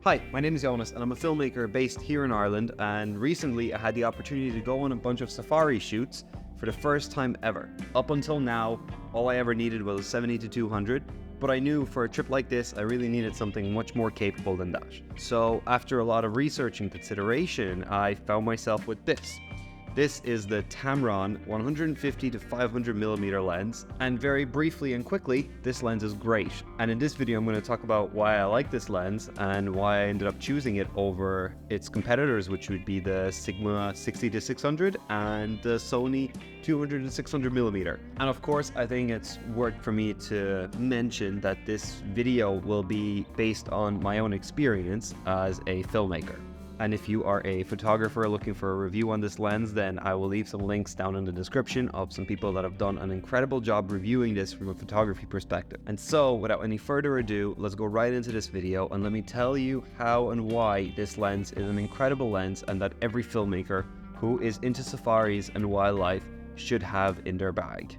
Hi, my name is Jonas and I'm a filmmaker based here in Ireland, and recently I had the opportunity to go on a bunch of safari shoots for the first time ever. Up until now, all I ever needed was 70 to 200, but I knew for a trip like this I really needed something much more capable than that. So after a lot of research and consideration, I found myself with this. This is the Tamron 150 to 500mm lens, and very briefly and quickly, this lens is great. And in this video I'm going to talk about why I like this lens and why I ended up choosing it over its competitors, which would be the Sigma 60 to 600 and the Sony 200 to 600mm. And of course, I think it's worth for me to mention that this video will be based on my own experience as a filmmaker. And if you are a photographer looking for a review on this lens, then I will leave some links down in the description of some people that have done an incredible job reviewing this from a photography perspective. And so, without any further ado, let's go right into this video and let me tell you how and why this lens is an incredible lens and that every filmmaker who is into safaris and wildlife should have in their bag.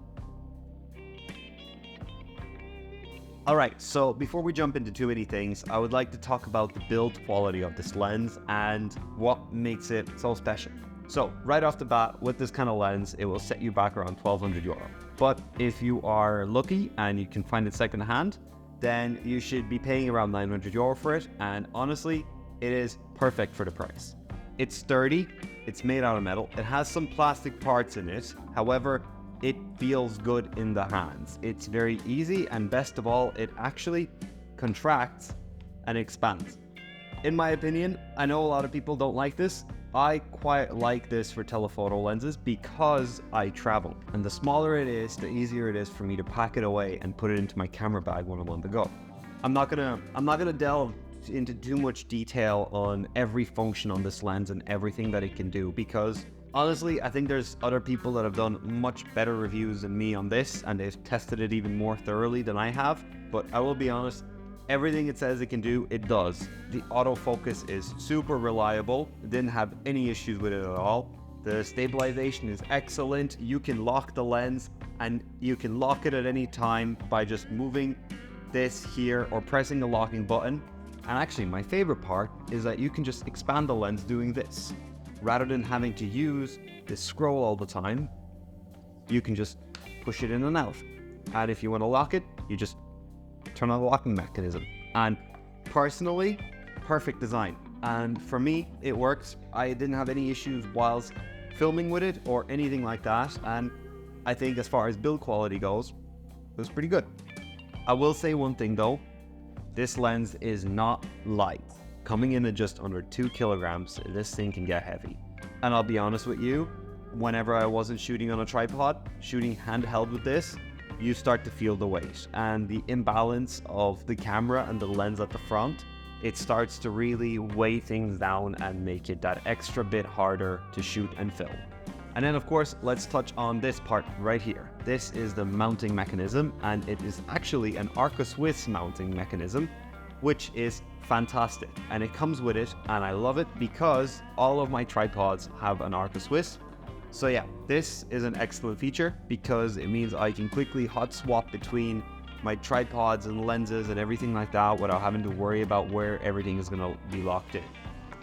Alright, so before we jump into too many things, I would like to talk about the build quality of this lens and what makes it so special. So right off the bat, with this kind of lens, it will set you back around €1,200. But if you are lucky and you can find it secondhand, then you should be paying around €900 for it, and honestly, it is perfect for the price. It's sturdy, it's made out of metal, it has some plastic parts in it, however, it feels good in the hands. It's very easy, and best of all, it actually contracts and expands. In my opinion, I know a lot of people don't like this. I quite like this for telephoto lenses because I travel. And the smaller it is, the easier it is for me to pack it away and put it into my camera bag when I'm on the go. I'm not gonna delve into too much detail on every function on this lens and everything that it can do, because honestly, I think there's other people that have done much better reviews than me on this, and they've tested it even more thoroughly than I have. But I will be honest, everything it says it can do, it does. The autofocus is super reliable, didn't have any issues with it at all. The stabilization is excellent. You can lock the lens, and you can lock it at any time by just moving this here or pressing the locking button. And actually, my favorite part is that you can just expand the lens doing this. Rather than having to use this scroll all the time, you can just push it in and out. And if you want to lock it, you just turn on the locking mechanism. And personally, perfect design. And for me, it works. I didn't have any issues whilst filming with it or anything like that. And I think as far as build quality goes, it was pretty good. I will say one thing though, this lens is not light. Coming in at just under 2 kilograms, this thing can get heavy. And I'll be honest with you, whenever I wasn't shooting on a tripod, shooting handheld with this, you start to feel the weight and the imbalance of the camera and the lens at the front. It starts to really weigh things down and make it that extra bit harder to shoot and film. And then of course, let's touch on this part right here. This is the mounting mechanism, and it is actually an Arca-Swiss mounting mechanism, which is fantastic, and it comes with it, and I love it because all of my tripods have an Arca-Swiss. So yeah, this is an excellent feature because it means I can quickly hot swap between my tripods and lenses and everything like that without having to worry about where everything is going to be locked in.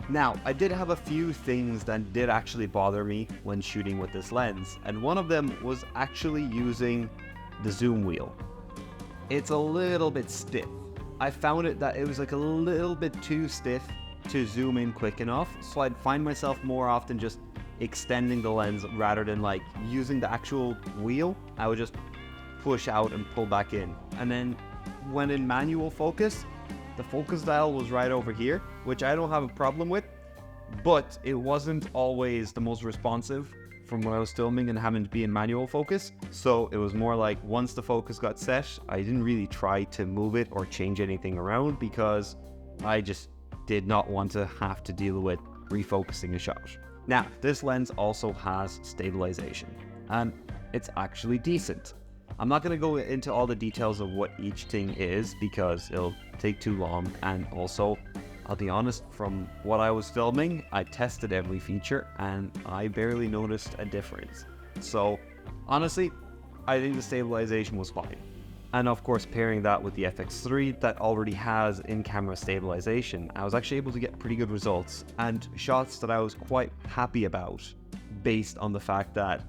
Now, I did have a few things that did actually bother me when shooting with this lens, and one of them was actually using the zoom wheel. It's a little bit stiff. I found it that it was like a little bit too stiff to zoom in quick enough, so I'd find myself more often just extending the lens rather than like using the actual wheel. I would just push out and pull back in. And then when in manual focus, the focus dial was right over here, which I don't have a problem with, but it wasn't always the most responsive from when I was filming and having to be in manual focus. So it was more like once the focus got set, I didn't really try to move it or change anything around because I just did not want to have to deal with refocusing a shot. Now, this lens also has stabilization, and it's actually decent. I'm not going to go into all the details of what each thing is because it'll take too long, and also, I'll be honest, from what I was filming, I tested every feature and I barely noticed a difference. So honestly, I think the stabilization was fine. And of course, pairing that with the FX3 that already has in-camera stabilization, I was actually able to get pretty good results and shots that I was quite happy about based on the fact that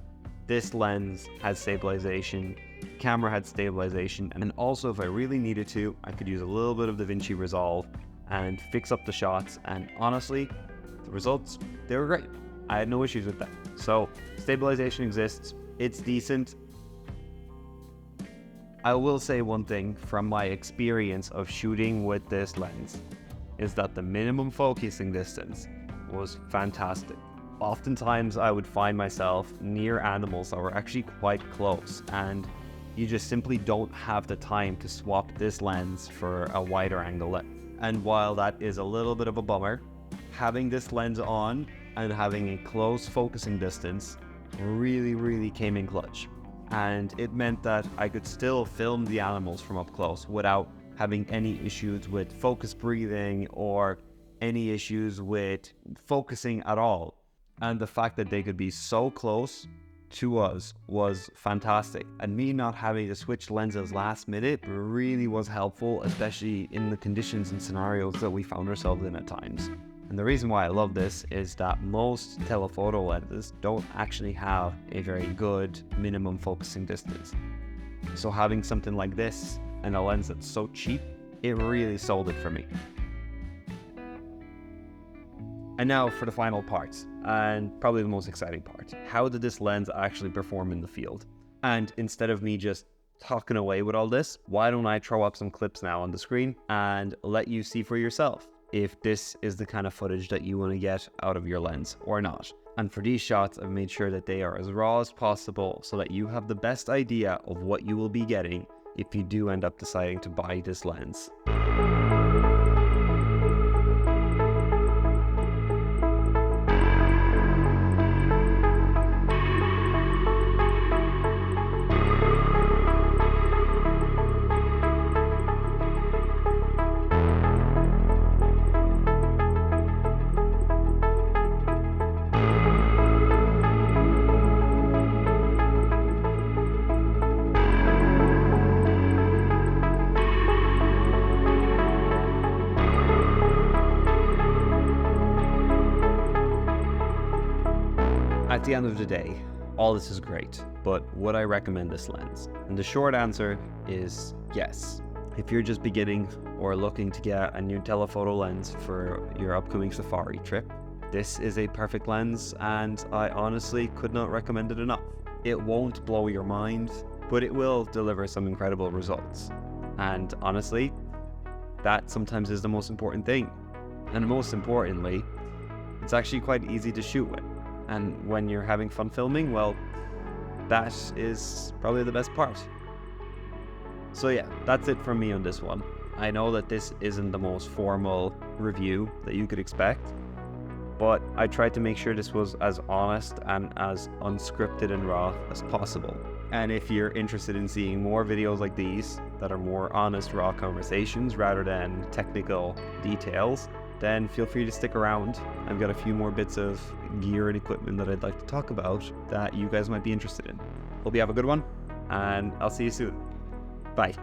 this lens had stabilization, camera had stabilization, and also if I really needed to, I could use a little bit of DaVinci Resolve and fix up the shots, and honestly, the results, they were great. I had no issues with that. So stabilization exists, it's decent. I will say one thing from my experience of shooting with this lens is that the minimum focusing distance was fantastic. Oftentimes I would find myself near animals that were actually quite close, and you just simply don't have the time to swap this lens for a wider angle lens. And while that is a little bit of a bummer, having this lens on and having a close focusing distance really came in clutch. And it meant that I could still film the animals from up close without having any issues with focus breathing or any issues with focusing at all. And the fact that they could be so close to us was fantastic. And me not having to switch lenses last minute really was helpful, especially in the conditions and scenarios that we found ourselves in at times. And the reason why I love this is that most telephoto lenses don't actually have a very good minimum focusing distance. So having something like this and a lens that's so cheap, it really sold it for me. And now for the final part, and probably the most exciting part. How did this lens actually perform in the field? And instead of me just talking away with all this, why don't I throw up some clips now on the screen and let you see for yourself if this is the kind of footage that you want to get out of your lens or not. And for these shots, I've made sure that they are as raw as possible so that you have the best idea of what you will be getting if you do end up deciding to buy this lens. At the end of the day, all this is great, but would I recommend this lens? And the short answer is yes. If you're just beginning or looking to get a new telephoto lens for your upcoming safari trip, this is a perfect lens, and I honestly could not recommend it enough. It won't blow your mind, but it will deliver some incredible results. And honestly, that sometimes is the most important thing. And most importantly, it's actually quite easy to shoot with. And when you're having fun filming, well, that is probably the best part. So yeah, that's it from me on this one. I know that this isn't the most formal review that you could expect, but I tried to make sure this was as honest and as unscripted and raw as possible. And if you're interested in seeing more videos like these that are more honest, raw conversations rather than technical details, then feel free to stick around. I've got a few more bits of gear and equipment that I'd like to talk about that you guys might be interested in. Hope you have a good one, and I'll see you soon. Bye.